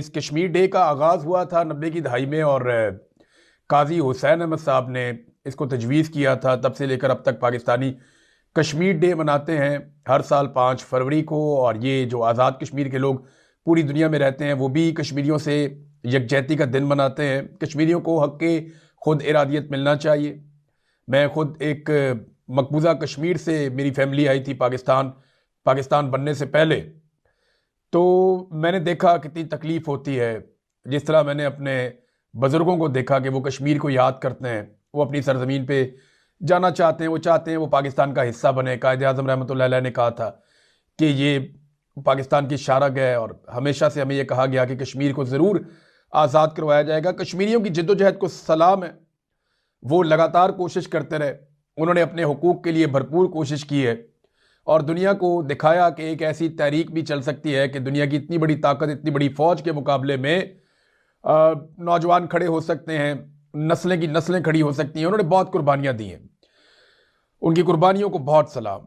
इस कश्मीर डे का आगाज़ हुआ था 90 की दहाई में और काजी हुसैन अहमद साहब ने इसको तजवीज़ किया था। तब से लेकर अब तक पाकिस्तानी कश्मीर डे मनाते हैं हर साल 5 फरवरी को। और ये जो आज़ाद कश्मीर के लोग पूरी दुनिया में रहते हैं वो भी कश्मीरियों से यकजहती का दिन मनाते हैं। कश्मीरियों को हक़ के खुद इरादियत मिलना चाहिए। मैं खुद एक मकबूजा कश्मीर से मेरी फैमिली आई थी पाकिस्तान बनने से पहले, तो मैंने देखा कितनी तकलीफ़ होती है। जिस तरह मैंने अपने बुज़ुर्गों को देखा कि वो कश्मीर को याद करते हैं, वो अपनी सरज़मीन पे जाना चाहते हैं, वो चाहते हैं वो पाकिस्तान का हिस्सा बने। कायद आज़म रहमतुल्लाह अलैह ने कहा था कि ये पाकिस्तान की शारग है और हमेशा से हमें यह कहा गया कि कश्मीर को ज़रूर आज़ाद करवाया जाएगा। कश्मीरियों की जद्दोजहद को सलाम है, वो लगातार कोशिश करते रहे, उन्होंने अपने हुकूक के लिए भरपूर कोशिश की है और दुनिया को दिखाया कि एक ऐसी तहरीक भी चल सकती है कि दुनिया की इतनी बड़ी ताकत, इतनी बड़ी फ़ौज के मुकाबले में नौजवान खड़े हो सकते हैं, नस्लें की नस्लें खड़ी हो सकती हैं। उन्होंने बहुत कुर्बानियाँ दी हैं, उनकी कुर्बानियों को बहुत सलाम।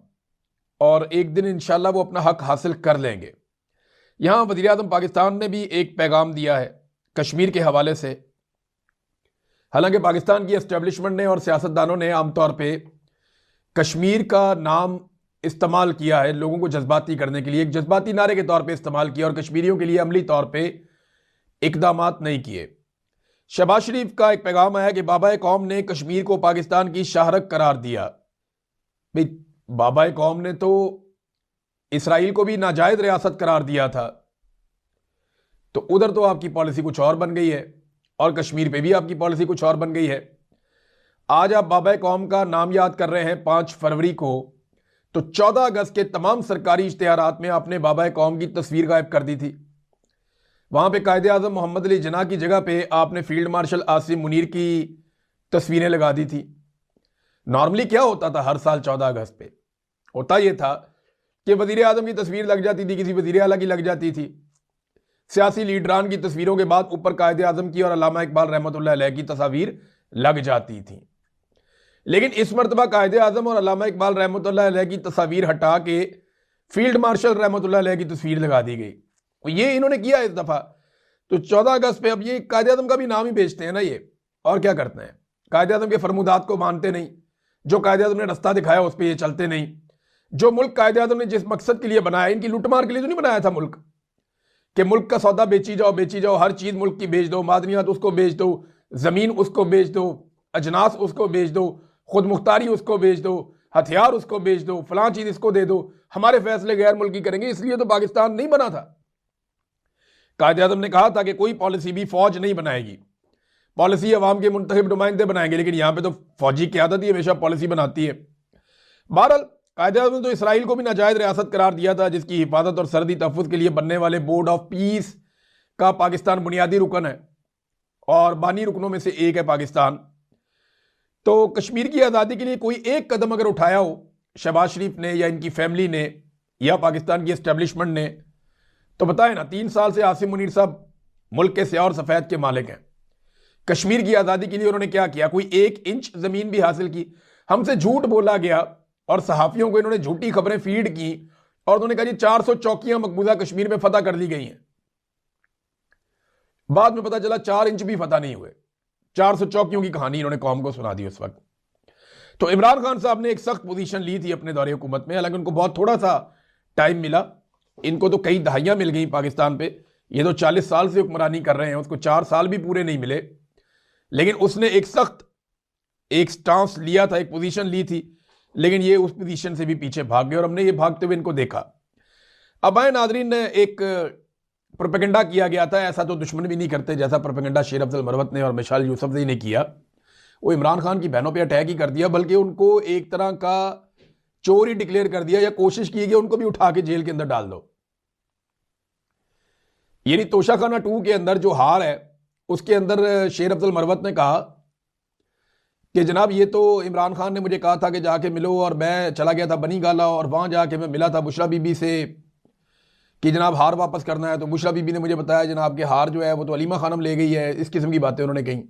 और एक दिन इंशाल्लाह वो अपना हक हासिल कर लेंगे। यहाँ वज़ीर आज़म पाकिस्तान ने भी एक पैगाम दिया है कश्मीर के हवाले से। हालांकि पाकिस्तान की एस्टेब्लिशमेंट ने और सियासतदानों ने आमतौर पे कश्मीर का नाम इस्तेमाल किया है लोगों को जज्बाती करने के लिए, एक जज्बाती नारे के तौर पे इस्तेमाल किया और कश्मीरियों के लिए अमली तौर पे इकदामात नहीं किए। शहबाज शरीफ का एक पैगाम आया कि बाबा कौम ने कश्मीर को पाकिस्तान की शाहरग करार दिया। भाई, बाबा कौम ने तो इसराइल को भी नाजायज रियासत करार दिया था, तो उधर तो आपकी पॉलिसी कुछ और बन गई है और कश्मीर पे भी आपकी पॉलिसी कुछ और बन गई है। आज आप बाबा कौम का नाम याद कर रहे हैं 5 फरवरी को, तो 14 अगस्त के तमाम सरकारी इश्तिहारात में आपने बाबा कौम की तस्वीर गायब कर दी थी। वहां पे कायदे आज़म मोहम्मद अली जिन्ना की जगह पे आपने फील्ड मार्शल आसिम मुनीर की तस्वीरें लगा दी थी। नॉर्मली क्या होता था हर साल 14 अगस्त पे? होता यह था कि वजीर आजम की तस्वीर लग जाती थी, किसी वजीर आला की लग जाती थी, सियासी लीडरान की तस्वीरों के बाद ऊपर कायद आजम की और अल्लामा इकबाल रहमतुल्लाह अलैह की तस्वीर लग जाती थी। लेकिन इस मरतबा कायद आजम और अल्लामा इकबाल रहमतुल्लाह अलैह की तस्वीर हटा के फील्ड मार्शल रहमतुल्लाह अलैह की तस्वीर लगा दी गई। ये इन्होंने किया इस दफा। तो 14 अगस्त पे अब ये कायद आजम का भी नाम ही बेचते हैं ना ये, और क्या करते हैं? कायद आजम के फरमुदात को मानते नहीं, जो कायद आजम ने रास्ता दिखाया उस पर ये चलते नहीं। जो मुल्क कायद आजम ने जिस मकसद के लिए बनाया, इनकी लूटमार के लिए तो नहीं बनाया था मुल्क, कि मुल्क का सौदा बेची जाओ, हर चीज मुल्क की बेच दो, मादनियात उसको बेच दो, जमीन उसको बेच दो, अजनास उसको बेच दो, खुद मुख्तारी उसको बेच दो, हथियार उसको बेच दो, फलां चीज इसको दे दो, हमारे फैसले गैर मुल्की करेंगे। इसलिए तो पाकिस्तान नहीं बना था। कायद आजम ने कहा था कि कोई पॉलिसी भी फौज नहीं बनाएगी, पॉलिसी अवाम के मुंतखब नुमाइंदे बनाएंगे, लेकिन यहां पे तो फौजी क़यादत ही हमेशा पॉलिसी बनाती है। बहरहाल कायद आज़म ने तो इसराइल को भी नाजायज रियासत करार दिया था, जिसकी हिफाजत और सरहदी तहफ़्फ़ुज़ के लिए बनने वाले बोर्ड ऑफ पीस का पाकिस्तान बुनियादी रुकन है और बानी रुकनों में से एक है पाकिस्तान। तो कश्मीर की आज़ादी के लिए कोई एक कदम अगर उठाया हो शहबाज शरीफ ने या इनकी फैमिली ने या पाकिस्तान की एस्टेब्लिशमेंट ने, तो बताए ना। 3 साल से आसिम मुनीर साहब मुल्क के स्याह और सफ़ेद के मालिक हैं। कश्मीर की आज़ादी के लिए उन्होंने क्या किया? कोई 1 इंच ज़मीन भी हासिल की? हमसे झूठ बोला गया और सहाफ़ियों को इन्होंने झूठी खबरें फीड की और उन्होंने कहा जी 400 चौकियां मकबूजा कश्मीर में फतह कर ली गई हैं। बाद में पता चला 4 इंच भी फतह नहीं हुए। 400 चौकियों की कहानी इन्होंने कौम को सुना दी उस वक्त। तो इमरान खान साहब ने एक सख्त पोजीशन ली थी अपने दौरे हुकूमत में, हालांकि उनको बहुत थोड़ा सा टाइम मिला। इनको तो कई दहाइयां मिल गई पाकिस्तान पे, ये तो 40 साल से हुक्मरानी कर रहे हैं, उसको 4 साल भी पूरे नहीं मिले। लेकिन उसने एक सख्त एक स्टांस लिया था, एक पोजीशन ली थी, लेकिन ये उस पोजीशन से भी पीछे भाग गए और हमने ये भागते हुए इनको देखा। अब आए नाजरीन, ने एक प्रोपेगेंडा किया गया था, ऐसा तो दुश्मन भी नहीं करते जैसा प्रोपेगेंडा शेर अफजल मरवत ने और मिसाल यूसुफजई ने किया। वो इमरान खान की बहनों पे अटैक ही कर दिया, बल्कि उनको एक तरह का चोर ही डिक्लेयर कर दिया, या कोशिश की गई उनको भी उठा के जेल के अंदर डाल दो। यानी तोशाखाना 2 के अंदर जो हार है उसके अंदर शेर अफजल मरवत ने कहा कि जनाब ये तो इमरान खान ने मुझे कहा था कि जाके मिलो, और मैं चला गया था बनी गाला और वहां जाके मैं मिला था बुशरा बीबी से कि जनाब हार वापस करना है। तो बुशरा बीबी ने मुझे बताया जनाब कि हार जो है वो तो अलीमा खानम ले गई है। इस किस्म की बातें उन्होंने कही।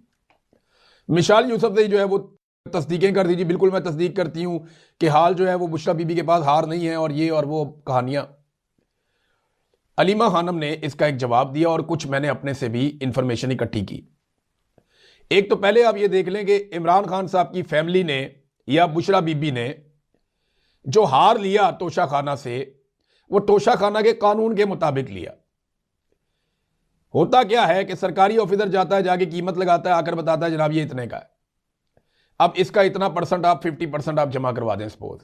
मिसाल यूसुफजई जो है वो तस्दीकें कर दीजिए, बिल्कुल मैं तस्दीक करती हूँ कि हाल जो है वो बुशरा बीबी के पास हार नहीं है, और ये और वो कहानियां। अलीमा खानम ने इसका एक जवाब दिया और कुछ मैंने अपने से भी इंफॉर्मेशन इकट्ठी की। एक तो पहले आप ये देख लें कि इमरान खान साहब की फैमिली ने या बुशरा बीबी ने जो हार लिया तोशा खाना से, वो तोशा खाना के कानून के मुताबिक लिया। होता क्या है कि सरकारी ऑफिसर जाता है, जाके कीमत लगाता है, आकर बताता है जनाब ये इतने का है, अब इसका इतना परसेंट आप 50% आप जमा करवा दें। सपोज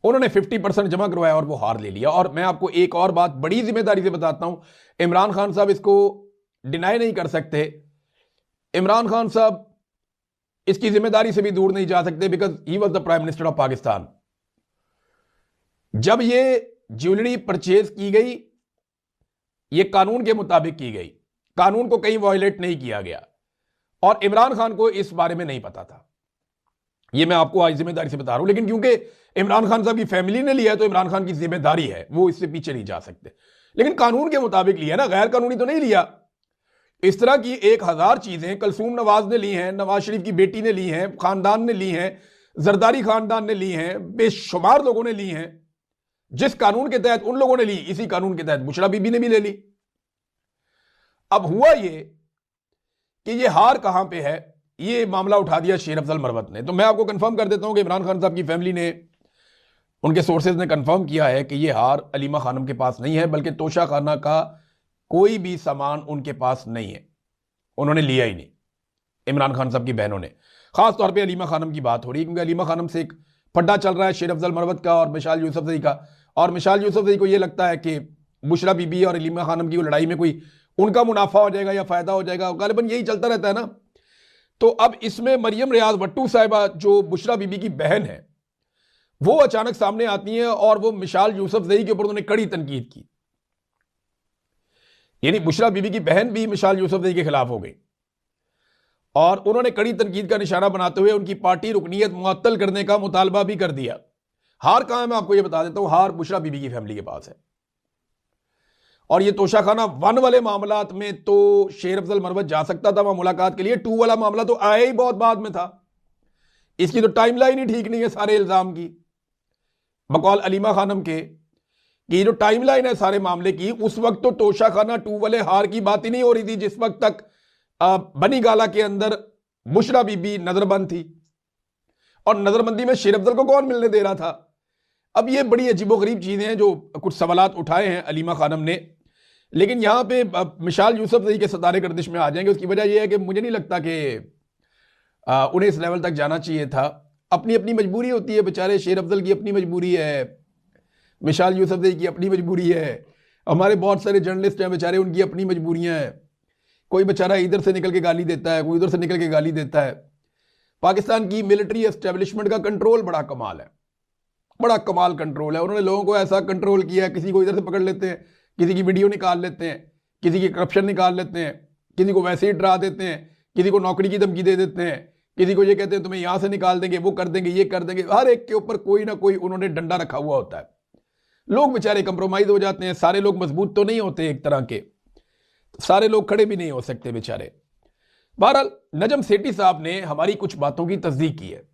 उन्होंने 50% जमा करवाया और वो हार ले लिया। और मैं आपको एक और बात बड़ी जिम्मेदारी से बताता हूं, इमरान खान साहब इसको डिनाई नहीं कर सकते, इमरान खान साहब इसकी जिम्मेदारी से भी दूर नहीं जा सकते, because he was the prime minister of Pakistan. जब ये ज्वेलरी परचेज की गई, ये कानून के मुताबिक की गई, कानून को कहीं वायलेट नहीं किया गया, और इमरान खान को इस बारे में नहीं पता था। ये मैं आपको आज जिम्मेदारी से बता रहा हूं, लेकिन क्योंकि इमरान खान साहब की फैमिली ने लिया है तो इमरान खान की जिम्मेदारी है, वो इससे पीछे नहीं जा सकते। लेकिन कानून के मुताबिक लिया ना, गैर कानूनी तो नहीं लिया। इस तरह की 1000 चीजें कलसूम नवाज ने ली हैं, नवाज शरीफ की बेटी ने ली हैं, खानदान ने ली हैं, जरदारी खानदान ने ली हैं, बेशुमार लोगों ने ली हैं। जिस कानून के तहत उन लोगों ने ली, इसी कानून के तहत बुशरा बीबी ने भी ले ली। अब हुआ ये कि ये हार कहां पे है, ये मामला उठा दिया शेर अफजल मरवत ने। तो मैं आपको कंफर्म कर देता हूं कि इमरान खान साहब की फैमिली ने, उनके सोर्सेज ने कंफर्म किया है कि ये हार अलीमा खानम के पास नहीं है, बल्कि तोशा खाना का कोई भी सामान उनके पास नहीं है, उन्होंने लिया ही नहीं। इमरान खान साहब की बहनों ने, खास तौर पे अलीमा खानम की बात हो रही है, क्योंकि अलीमा खानम से एक फड्डा चल रहा है शेर अफजल मरवत का और मिशाल यूसुफजई का। और मिशाल यूसुफजई को यह लगता है कि बुशरा बीबी और अलीमा खानम की लड़ाई में कोई उनका मुनाफा हो जाएगा या फायदा हो जाएगा, गालिबन यही चलता रहता है ना। तो अब इसमें मरियम रियाज भट्टू साहिबा जो बुशरा बीबी की बहन है, वो अचानक सामने आती हैं और वो मिशाल यूसुफजई के ऊपर उन्होंने कड़ी तनकीद की। यानी बुशरा बीबी की बहन भी मिशाल यूसुफजई के खिलाफ हो गई और उन्होंने कड़ी तनकीद का निशाना बनाते हुए उनकी पार्टी रुकनीयत मुअत्तल करने का मुतालबा भी कर दिया। हार कहां है मैं आपको यह बता देता हूं, हार बुशरा बीबी की फैमिली के पास है। और ये तोशाखाना 1 वाले मामलात में तो शेर अफजल मरवत जा सकता था वहां मुलाकात के लिए, 2 वाला मामला तो आया ही बहुत बाद में था। इसकी तो टाइमलाइन ही ठीक नहीं है सारे इल्जाम की, बकौल अलीमा खानम के कि जो टाइमलाइन है सारे मामले की, उस वक्त तो तोशाखाना 2 वाले हार की बात ही नहीं हो रही थी, जिस वक्त तक बनी गाला के अंदर बुशरा बीबी नजरबंद थी। और नजरबंदी में शेर अफजल को कौन मिलने दे रहा था। अब ये बड़ी अजीबोगरीब चीजें हैं जो कुछ सवालात उठाए हैं अलीमा खानम ने, लेकिन यहां पे मिशाल यूसुफजई के सतारे गर्दिश में आ जाएंगे। उसकी वजह यह है कि मुझे नहीं लगता कि उन्हें इस लेवल तक जाना चाहिए था। अपनी अपनी मजबूरी होती है, बेचारे शेर अफजल की अपनी मजबूरी है, मिशाल यूसुफजई की अपनी मजबूरी है, हमारे बहुत सारे जर्नलिस्ट हैं बेचारे, उनकी अपनी मजबूरियां हैं। कोई बेचारा इधर से निकल के गाली देता है, कोई उधर से निकल के गाली देता है। पाकिस्तान की मिलिट्री एस्टेब्लिशमेंट का कंट्रोल बड़ा कमाल है, बड़ा कमाल कंट्रोल है। उन्होंने लोगों को ऐसा कंट्रोल किया है, किसी को इधर से पकड़ लेते हैं, किसी की वीडियो निकाल लेते हैं, किसी की करप्शन निकाल लेते हैं, किसी को वैसे ही डरा देते हैं, किसी को नौकरी की धमकी दे देते हैं, किसी को ये कहते हैं तुम्हें यहां से निकाल देंगे, वो कर देंगे, ये कर देंगे। हर एक के ऊपर कोई ना कोई उन्होंने डंडा रखा हुआ होता है। लोग बेचारे कंप्रोमाइज हो जाते हैं। सारे लोग मजबूत तो नहीं होते, एक तरह के सारे लोग खड़े भी नहीं हो सकते बेचारे। बहरहाल नजम सेठी साहब ने हमारी कुछ बातों की तस्दीक की है।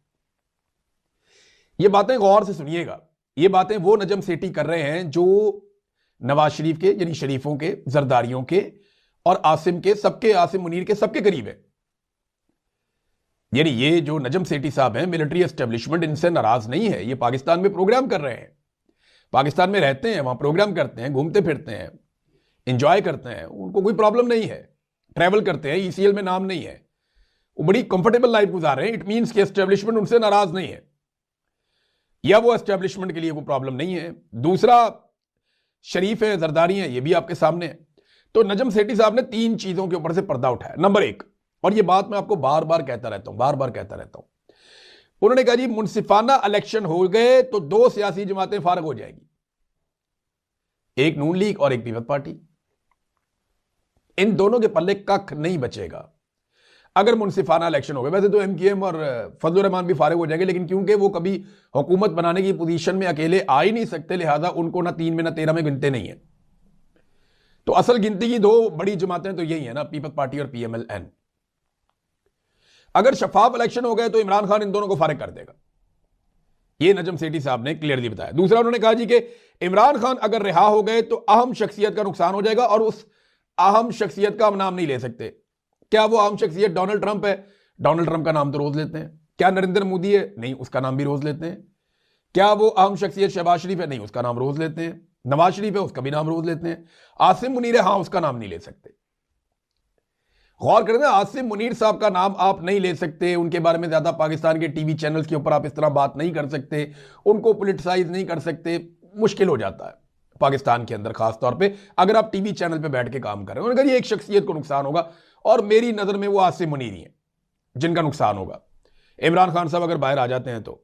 ये बातें गौर से सुनिएगा, ये बातें वो नजम सेठी कर रहे हैं जो नवाज शरीफ के, यानी शरीफों के, जरदारियों के और आसिम के, सबके, आसिम मुनीर के सबके करीब है। यानी ये जो नजम सेठी साहब हैं, मिलिट्री एस्टेब्लिशमेंट इनसे नाराज नहीं है। ये पाकिस्तान में प्रोग्राम कर रहे हैं, पाकिस्तान में रहते हैं, वहां प्रोग्राम करते हैं, घूमते फिरते हैं, इंजॉय करते हैं, उनको कोई प्रॉब्लम नहीं है, ट्रैवल करते हैं, ईसीएल में नाम नहीं है, वो बड़ी कंफर्टेबल लाइफ गुजार रहे हैं। इट मीन्स कि एस्टेब्लिशमेंट उनसे नाराज नहीं है, या वो एस्टेब्लिशमेंट के लिए कोई प्रॉब्लम नहीं है। दूसरा, शरीफ है, जरदारी है, ये भी आपके सामने है। तो नजम सेठी साहब ने 3 चीजों के ऊपर से पर्दा उठाया। नंबर 1, और ये बात मैं आपको बार बार कहता रहता हूं, उन्होंने कहा जी मुनसिफाना इलेक्शन हो गए तो 2 सियासी जमातें फारग हो जाएगी, एक नून लीग और एक पीपल्स पार्टी। इन दोनों के पल्ले कख नहीं बचेगा अगर मुनसिफाना इलेक्शन हो गए। वैसे तो एमकेएम और फजलुर रहमान भी फारिग हो जाएंगे, लेकिन क्योंकि वो कभी हुकूमत बनाने की पोजीशन में अकेले आ ही नहीं सकते, लिहाजा उनको ना 3 में ना 13 में गिनते नहीं है। तो असल गिनती की 2 बड़ी जमातें तो यही है ना, पीपल्स पार्टी और पीएमएलएन। अगर शफाफ इलेक्शन हो गए तो इमरान खान इन दोनों को फारिग कर देगा। ये नजम सेठी साहब ने क्लियरली बताया। दूसरा उन्होंने कहा जी कि इमरान खान अगर रिहा हो गए तो अहम शख्सियत का नुकसान हो जाएगा, और उस अहम शख्सियत का हम नाम नहीं ले सकते। क्या वो अहम शख्सियत डोनाल्ड ट्रंप है? डोनाल्ड ट्रंप का नाम तो रोज लेते हैं। क्या नरेंद्र मोदी है? नहीं, उसका नाम भी रोज लेते हैं। क्या वो अहम शख्सियत शहबाज शरीफ है? नहीं, उसका नाम रोज लेते हैं। नवाज शरीफ है, उसका भी नाम रोज लेते हैं। आसिम मुनीर है, हाँ, उसका नाम नहीं ले सकते। गौर करें ना, आसिम मुनीर साहब का नाम आप नहीं ले सकते, उनके बारे में ज्यादा पाकिस्तान के टीवी चैनल्स के ऊपर आप इस तरह बात नहीं कर सकते, उनको पॉलिटिसाइज नहीं कर सकते। मुश्किल हो जाता है पाकिस्तान के अंदर, खास तौर पे अगर आप टीवी चैनल पे बैठ के काम कर रहे हैं। उन्होंने कहा एक शख्सियत को नुकसान होगा, और मेरी नजर में वो आसिम मुनीर ही है जिनका नुकसान होगा। इमरान खान साहब अगर बाहर आ जाते हैं तो।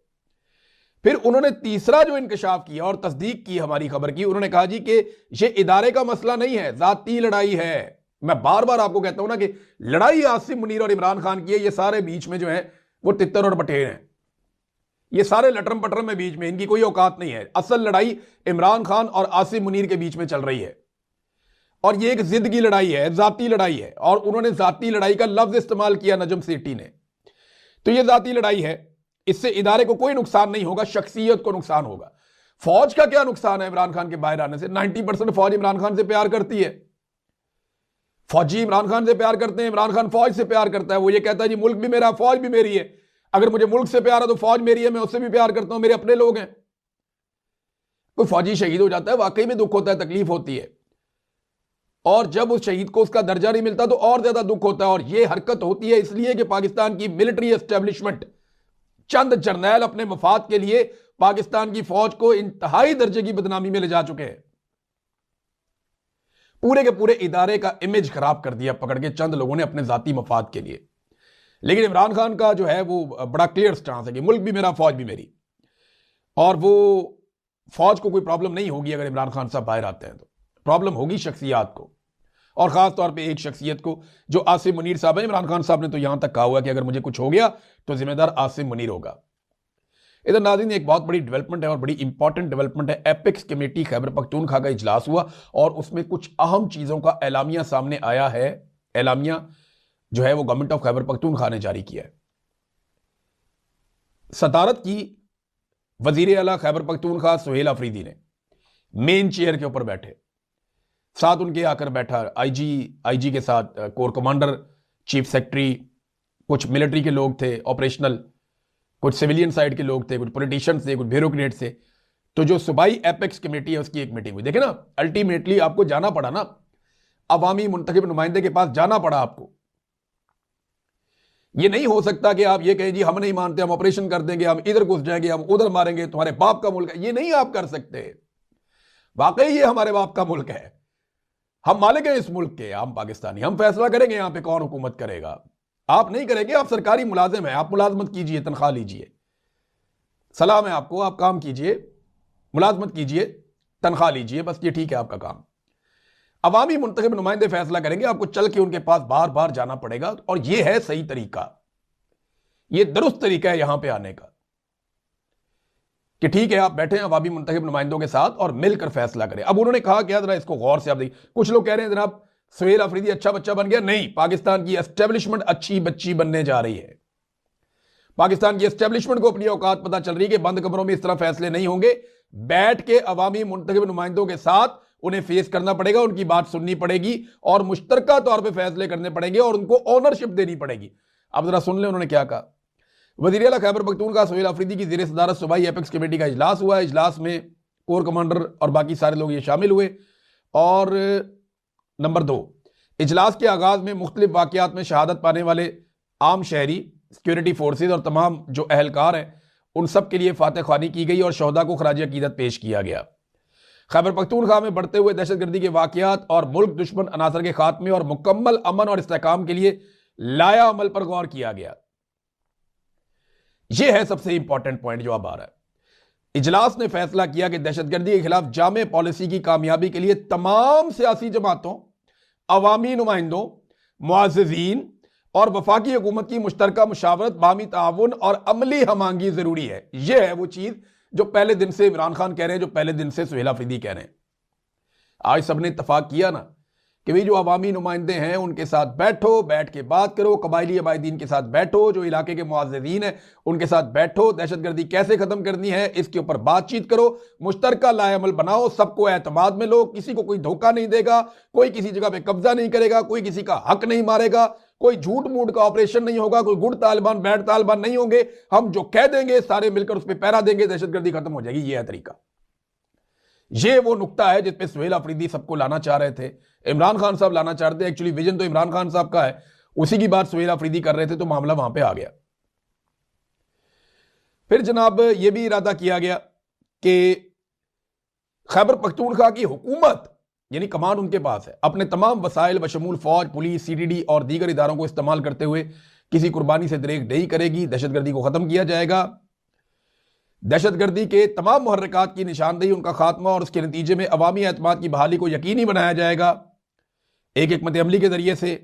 फिर उन्होंने तीसरा जो इंकशाफ किया और तस्दीक की हमारी खबर की, उन्होंने कहा जी कि ये इदारे का मसला नहीं है, जाती लड़ाई है। मैं बार बार आपको कहता हूं ना कि लड़ाई आसिम मुनीर और इमरान खान की है। ये सारे बीच में जो है वो तितर और बटेर हैं, ये सारे लटरम पटरम में बीच में, इनकी कोई औकात नहीं है। असल लड़ाई इमरान खान और आसिम मुनीर के बीच में चल रही है, और ये एक जिद की लड़ाई है, जाती लड़ाई है। और उन्होंने जाती लड़ाई का लफ्ज इस्तेमाल किया नजम सेठी ने। तो ये जाती लड़ाई है, इससे इदारे को कोई नुकसान नहीं होगा, शख्सियत को नुकसान होगा। फौज का क्या नुकसान है इमरान खान के बाहर आने से? 90% फौज इमरान खान से प्यार करती है। फौजी इमरान खान से प्यार करते हैं, इमरान खान फौज से प्यार करता है। वो ये कहता है जी मुल्क भी मेरा, फौज भी मेरी है। अगर मुझे मुल्क से प्यार है तो फौज मेरी है, मैं उससे भी प्यार करता हूं, मेरे अपने लोग हैं। कोई फौजी शहीद हो जाता है, वाकई में दुख होता है, तकलीफ होती है, और जब उस शहीद को उसका दर्जा नहीं मिलता तो और ज्यादा दुख होता है। और यह हरकत होती है इसलिए कि पाकिस्तान की मिलिट्री एस्टेब्लिशमेंट, चंद जर्नैल अपने मफाद के लिए पाकिस्तान की फौज को इंतहाई दर्जे की बदनामी में ले जा चुके हैं। पूरे के पूरे इदारे का इमेज खराब कर दिया पकड़ के चंद लोगों ने अपने जाती मफाद के लिए। लेकिन इमरान खान का जो है वो बड़ा क्लियर स्टांस है कि मुल्क भी मेरा, फौज भी मेरी, और वो फौज को कोई प्रॉब्लम नहीं होगी अगर इमरान खान साहब बाहर आते हैं तो। प्रॉब्लम होगी शख्सियात को, और खास तौर पे एक शख्सियत को जो आसिम मुनीर साहब है। इमरान खान साहब ने तो यहां तक कहा हुआ कि अगर मुझे कुछ हो गया तो जिम्मेदार आसिम मुनीर होगा। इधर नाज़रीन एक बहुत बड़ी डेवलपमेंट है और बड़ी इंपॉर्टेंट डेवलपमेंट है। एपेक्स कमेटी खैबर पख्तूनख्वा का इजलास हुआ और उसमें कुछ अहम चीज़ों का एलामिया सामने आया है। एलामिया जो है वो गवर्नमेंट ऑफ खैबर पख्तूनख्वा ने जारी किया है। सदारत की वजीर आला खैबर पख्तूनख्वा सुहेल अफरीदी ने मेन चेयर के ऊपर बैठे, साथ उनके आकर बैठा आईजी के साथ कोर कमांडर, चीफ सेक्रेटरी, कुछ मिलिट्री के लोग थे ऑपरेशनल, कुछ सिविलियन साइड के लोग थे, कुछ पॉलिटिशियंस थे, कुछ ब्यूरोक्रेट्स थे। तो जो सूबाई एपेक्स कमेटी है उसकी एक मीटिंग हुई। देखे ना, अल्टीमेटली आपको जाना पड़ा ना, अवामी मुंतखब नुमाइंदे के पास जाना पड़ा आपको। ये नहीं हो सकता कि आप ये कहें जी हम नहीं मानते, हम ऑपरेशन कर देंगे, हम इधर घुस जाएंगे, हम उधर मारेंगे, तुम्हारे बाप का मुल्क है। ये नहीं आप कर सकते। वाकई ये हमारे बाप का मुल्क है, हम मालिक हैं इस मुल्क के, हम पाकिस्तानी, हम फैसला करेंगे यहां पे कौन हुकूमत करेगा। आप नहीं करेंगे, आप सरकारी मुलाजिम हैं, आप मुलाजमत कीजिए, तनख्वाह लीजिए, सलाम है आपको, आप काम कीजिए, मुलाजमत कीजिए, तनख्वाह लीजिए, बस ये ठीक है आपका काम। अवामी मुंतखब नुमाइंदे फैसला करेंगे, आपको चल के उनके पास बार बार जाना पड़ेगा। और यह है सही तरीका, यह दुरुस्त तरीका है यहां पे आने का कि ठीक है आप बैठे हैं अवामी मुंतखब नुमाइंदों के साथ और मिलकर फैसला करें। अब उन्होंने कहा क्या, जरा इसको गौर से आप देखिए। कुछ लोग कह रहे हैं जनाब सुहेल अफरीदी अच्छा बच्चा बन गया। नहीं, पाकिस्तान की एस्टेब्लिशमेंट अच्छी बच्ची बनने जा रही है। पाकिस्तान की एस्टेब्लिशमेंट को अपनी औकात पता चल रही है कि बंद कमरों में इस तरह फैसले नहीं होंगे। बैठ के अवामी मुंतखब नुमाइंदों के साथ उन्हें फेस करना पड़ेगा, उनकी बात सुननी पड़ेगी और मुश्तरका तौर पर फैसले करने पड़ेंगे और उनको ओनरशिप देनी पड़ेगी। अब जरा सुन लें उन्होंने क्या कहा। वज़ीर आला खैबर पख्तूनख्वा सुहेल अफरीदी की ज़ेर सदारत सूबाई एपेक्स कमेटी का इजलास हुआ। इजलास में कोर कमांडर और बाकी सारे लोग ये शामिल हुए। और नंबर 2, इजलास के आगाज में मुख्तलिफ वाक़यात में शहादत पाने वाले आम शहरी, सिक्योरिटी फोर्सेज और तमाम जो अहलकार हैं उन सब के लिए फातह ख्वानी की गई और शहदा को खराज अकीदत पेश किया गया। खैबर पख्तूनख्वा में बढ़ते हुए दहशतगर्दी के वाक़यात और मुल्क दुश्मन अनासर के खात्मे और मुकम्मल अमन और इस्तेहकाम के लिए लाया अमल पर गौर किया गया। यह है सबसे इंपॉर्टेंट पॉइंट जो अब आ रहा है। इजलास ने फैसला किया कि दहशतगर्दी के खिलाफ जामे पॉलिसी की कामयाबी के लिए तमाम सियासी जमातों, अवामी नुमाइंदों, मुआज़्ज़िज़ीन और वफाकी हुकूमत की मुश्तरका मुशावरत, बामी ताउन और अमली हमांगी जरूरी है। यह है वो चीज जो पहले दिन से इमरान खान कह रहे हैं, जो पहले दिन से सुहेल अफरीदी कह रहे हैं। आज सबने इत्तफाक किया ना कि भाई जो अवामी नुमाइंदे हैं उनके साथ बैठो, बैठ के बात करो, कबायली अबायदीन के साथ बैठो, जो इलाके के मुआज़्ज़िज़ीन हैं उनके साथ बैठो, दहशतगर्दी कैसे खत्म करनी है इसके ऊपर बातचीत करो, मुश्तरका लाएअमल बनाओ, सबको एतमाद में लो, किसी को कोई धोखा नहीं देगा, कोई किसी जगह पे कब्जा नहीं करेगा, कोई किसी का हक नहीं मारेगा, कोई झूठ मूठ का ऑपरेशन नहीं होगा, कोई गुड तालिबान बैड तालिबान नहीं होंगे, हम जो कह देंगे सारे मिलकर उस पर पहरा देंगे, दहशतगर्दी खत्म हो जाएगी। यह है तरीका। ये वो नुक्ता है जिसपे सुहेल अफरीदी सबको लाना चाह रहे थे, इमरान खान साहब लाना चाह रहे थे। एक्चुअली विजन तो इमरान खान साहब का है, उसी की बात सुहेल अफरीदी कर रहे थे, तो मामला वहां पे आ गया। फिर जनाब ये भी इरादा किया गया कि खैबर पख्तूनख्वा की हुकूमत यानी कमान उनके पास है, अपने तमाम वसाइल बशमूल फौज, पुलिस, सीडीडी और दीगर इदारों को इस्तेमाल करते हुए किसी कुर्बानी से दरेक नहीं करेगी, दहशतगर्दी को खत्म किया जाएगा, दहशतगर्दी के तमाम मुहर्रिकात की निशानदेही, उनका खात्मा और उसके नतीजे में अवामी एतमाद की बहाली को यकीनी बनाया जाएगा एक हिकमत अमली के जरिए से,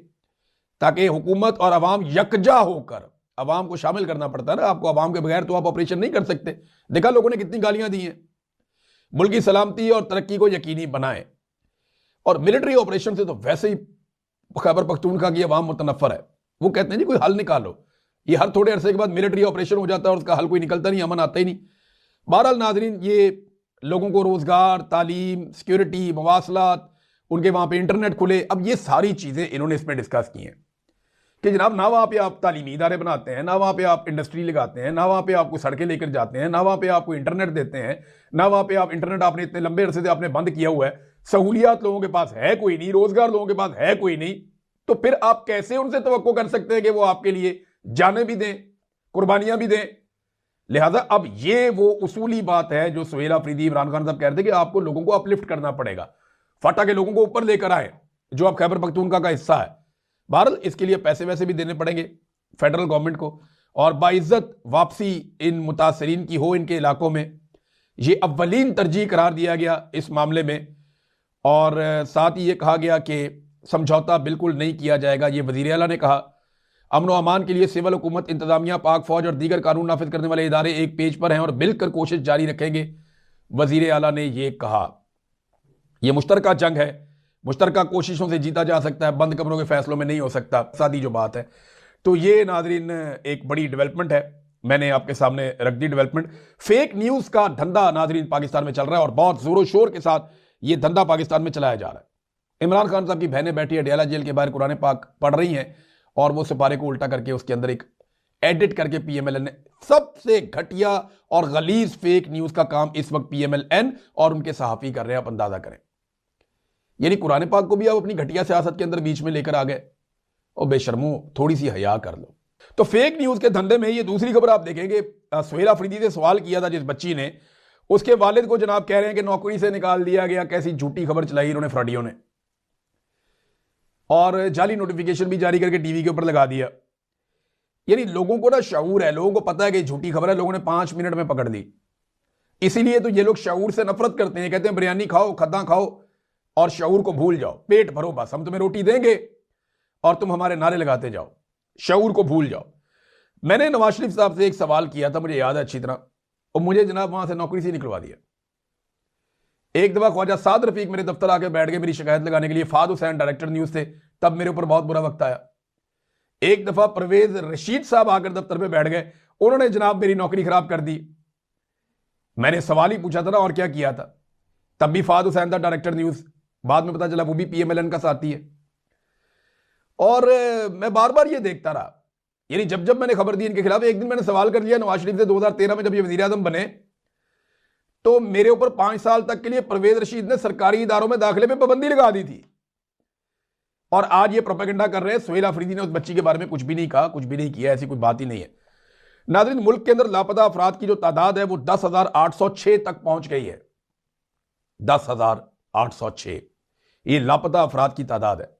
ताकि हुकूमत और अवाम यकजा होकर, अवाम को शामिल करना पड़ता है ना आपको, अवाम के बगैर तो आप ऑपरेशन नहीं कर सकते। देखा लोगों ने कितनी गालियां दी हैं। मुल्क की सलामती और तरक्की को यकीनी बनाएं। और मिलिट्री ऑपरेशन से तो वैसे ही खैबर पख्तूनख्वा की अवाम मुतनफ़र है, वो कहते हैं जी कोई हल निकालो। ये हर थोड़े अरसे के बाद मिलिट्री ऑपरेशन हो जाता है और उसका हल कोई निकलता नहीं, अमन आता ही नहीं। बहरहाल नाज़रीन, ये लोगों को रोज़गार, तालीम, सिक्योरिटी, मवासलात, उनके वहाँ पे इंटरनेट खुले, अब ये सारी चीज़ें इन्होंने इसमें डिस्कस की हैं कि जनाब ना वहाँ पे आप तालीमी इदारे बनाते हैं, ना वहाँ पे आप इंडस्ट्री लगाते हैं, ना वहाँ पे आप कोई सड़कें लेकर जाते हैं, ना वहाँ पे आप कोई इंटरनेट देते हैं, ना वहाँ पे आप इंटरनेट आपने इतने लंबे अरसे से आपने बंद किया हुआ है, सहूलियात लोगों के पास है कोई नहीं, रोज़गार लोगों के पास है कोई नहीं, तो फिर आप कैसे उनसे तवक्को कर सकते हैं कि वो आपके लिए जाने भी दें, कुर्बानियां भी दें। लिहाजा अब ये वो उसूली बात है जो सुहेल अफरीदी, इमरान खान साहब कह रहे थे कि आपको लोगों को अपलिफ्ट करना पड़ेगा, फटा के लोगों को ऊपर लेकर आए, जो अब खैबर पख्तूनख्वा का हिस्सा है। बहरहाल इसके लिए पैसे वैसे भी देने पड़ेंगे फेडरल गवर्नमेंट को, और बाइज्जत वापसी इन मुतासरीन की हो इनके इलाकों में, ये अव्वलीन तरजीह करार दिया गया इस मामले में। और साथ ही ये कहा गया कि समझौता बिल्कुल नहीं किया जाएगा। ये वज़ीर आला ने कहा अमन व अमान के लिए सिविल हुकूमत, इंतजामिया, पाक फौज और दीगर कानून नाफिज करने वाले इदारे एक पेज पर हैं और मिलकर कोशिश जारी रखेंगे, वज़ीर आला ने यह कहा। यह मुश्तरका जंग है, मुश्तरका कोशिशों से जीता जा सकता है, बंद कमरों के फैसलों में नहीं हो सकता, सादी जो बात है। तो ये नाजरीन एक बड़ी डेवलपमेंट है, मैंने आपके सामने रख दी डेवलपमेंट। फेक न्यूज़ का धंधा नाजरीन पाकिस्तान में चल रहा है और बहुत जोरों शोर के साथ ये धंधा पाकिस्तान में चलाया जा रहा है। इमरान खान साहब की बहनें बैठी अडयाला जेल के बाहर कुरान पाक पढ़ रही हैं और वो सिपारे को उल्टा करके उसके अंदर एक एडिट करके पीएमएलएन ने, सबसे घटिया और गलीज फेक न्यूज़ का काम इस वक्त पीएमएलएन और उनके सहाफ़ी कर रहे हैं, आप अंदाजा करें। यानी कुरान पाक को भी आप अपनी घटिया सियासत के अंदर बीच में लेकर आ गए, और बेशर्मो थोड़ी सी हया कर लो। तो फेक न्यूज़ के धंधे में ये दूसरी खबर आप देखेंगे, सुहेल अफरीदी से सवाल किया था जिस बच्ची ने, उसके वालिद को जनाब कह रहे हैं कि नौकरी से निकाल दिया गया। कैसी झूठी खबर चलाई इन्होंने फ्रॉडियों ने, और जाली नोटिफिकेशन भी जारी करके टीवी के ऊपर लगा दिया। यानी लोगों को ना शऊर है, लोगों को पता है कि झूठी खबर है, लोगों ने 5 मिनट में पकड़ दी। इसीलिए तो ये लोग शऊर से नफरत करते हैं, कहते हैं बिरयानी खाओ, खद्दा खाओ और शऊर को भूल जाओ, पेट भरो, बस हम तुम्हें रोटी देंगे और तुम हमारे नारे लगाते जाओ, शऊर को भूल जाओ। मैंने नवाज शरीफ साहब से एक सवाल किया था, मुझे याद है अच्छी तरह, और मुझे जनाब वहां से नौकरी से निकलवा दिया। एक दफा ख्वाजा साद रफीक मेरे दफ्तर आके बैठ गए मेरी शिकायत लगाने के लिए। फाद हुसैन डायरेक्टर न्यूज थे, तब मेरे ऊपर बहुत बुरा वक्त आया। एक दफा परवेज रशीद साहब आकर दफ्तर में बैठ गए, उन्होंने जनाब मेरी नौकरी खराब कर दी। मैंने सवाल ही पूछा था ना और क्या किया था। तब भी फाद हुसैन था डायरेक्टर न्यूज, बाद में पता चला वो भी पीएमएलएन का साथी है। और मैं बार बार ये देखता रहा, यानी जब जब मैंने खबर दी इनके खिलाफ। एक दिन मैंने सवाल कर लिया नवाज शरीफ से 2013 में जब ये वजीर आजम बने, तो मेरे ऊपर 5 साल तक के लिए परवेज रशीद ने सरकारी इदारों में दाखिले पे पाबंदी लगा दी थी। और आज ये प्रोपेगेंडा कर रहे हैं सुहेल अफरीदी ने उस बच्ची के बारे में कुछ भी नहीं कहा, कुछ भी नहीं किया, ऐसी कोई बात ही नहीं है। नाज़रीन, मुल्क के अंदर लापता अफराद की जो तादाद है वो 10,806 तक पहुंच गई है। 10,806 ये लापता अफराद की तादाद है।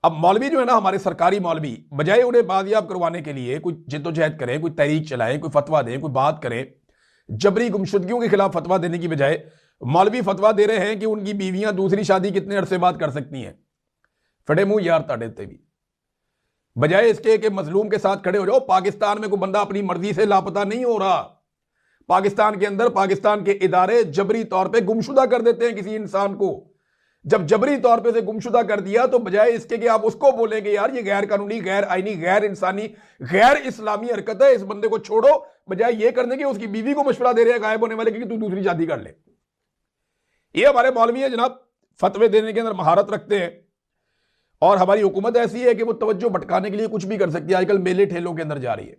अब मौलवी जो है ना, हमारे सरकारी मौलवी, बजाय उन्हें बाजियाब करवाने के लिए कोई जिद्दोजहद करें, कोई तहरीक चलाएं, कोई फतवा दें, कोई बात करें, जबरी गुमशुदगियों के खिलाफ फतवा देने की बजाय मौलवी फतवा दे रहे हैं कि उनकी बीवियां दूसरी शादी कितने अरसे बाद कर सकती हैं। फटे मुंह यार ताड़े ते भी, बजाय इसके कि मजलूम के साथ खड़े हो जाओ। पाकिस्तान में कोई बंदा अपनी मर्जी से लापता नहीं हो रहा। पाकिस्तान के अंदर पाकिस्तान के इदारे जबरी तौर पे गुमशुदा कर देते हैं किसी इंसान को। जब जबरी तौर पे उसे गुमशुदा कर दिया तो बजाय इसके कि आप उसको बोलेंगे यार ये गैर कानूनी, गैर आईनी, गैर इंसानी, गैर इस्लामी हरकत है, इस बंदे को छोड़ो, बजाय ये करने के उसकी बीवी को मशवरा दे रहे हैं गायब होने वाले कि तू दूसरी शादी कर ले। ये हमारे मौलवी है जनाब, फतवे देने के अंदर महारत रखते हैं, और हमारी हुकूमत ऐसी है कि वो तवज्जो भटकाने के लिए कुछ भी कर सकती है। आजकल मेले ठेलों के अंदर जा रही है,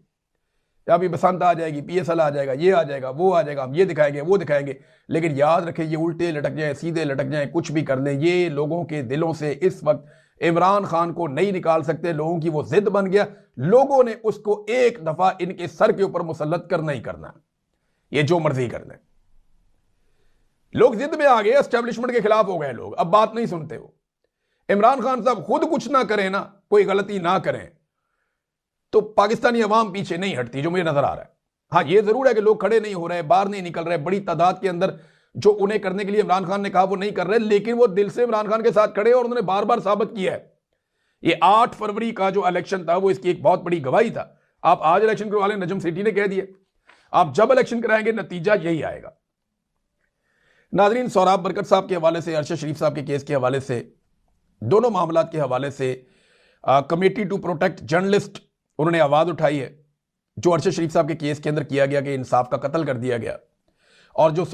अभी बसंत आ जाएगी, PSL आ जाएगा, ये आ जाएगा, वो आ जाएगा, हम ये दिखाएंगे, वो दिखाएंगे, लेकिन याद रखें ये उल्टे लटक जाए, सीधे लटक जाए, कुछ भी कर लें, ये लोगों के दिलों से इस वक्त इमरान खान को नहीं निकाल सकते। लोगों की वो जिद बन गया, लोगों ने उसको एक दफा इनके सर के ऊपर मुसल्लत करना ही करना, ये जो मर्जी कर लें। लोग जिद में आ गए, एस्टेब्लिशमेंट के खिलाफ हो गए लोग, अब बात नहीं सुनते। वो इमरान खान साहब खुद कुछ ना करें ना, कोई गलती ना करें, तो पाकिस्तानी अवाम पीछे नहीं हटती, जो मुझे नजर आ रहा है। हाँ, ये जरूर है कि लोग खड़े नहीं हो रहे, बाहर नहीं निकल रहे, बड़ी तादाद के अंदर जो उन्हें करने के लिए इमरान खान ने कहा वो नहीं कर रहे, लेकिन वो दिल से इमरान खान के साथ खड़े और उन्होंने बार बार साबित किया है। ये 8 फरवरी का जो इलेक्शन था वो इसकी एक बहुत बड़ी गवाही था। आप आज इलेक्शन करवा लें, नजम सेठी ने कह दिया, आप जब इलेक्शन कराएंगे नतीजा यही आएगा। नाजरीन, सोहराब बरकत साहब के हवाले से, अरशद शरीफ साहब के केस के हवाले से, दोनों मामलात के हवाले से कमेटी टू प्रोटेक्ट जर्नलिस्ट उन्होंने आवाज उठाई है। जो अरशद शरीफ साहब के केस के अंदर किया गया कि इंसाफ का कत्ल कर दिया गया, और जो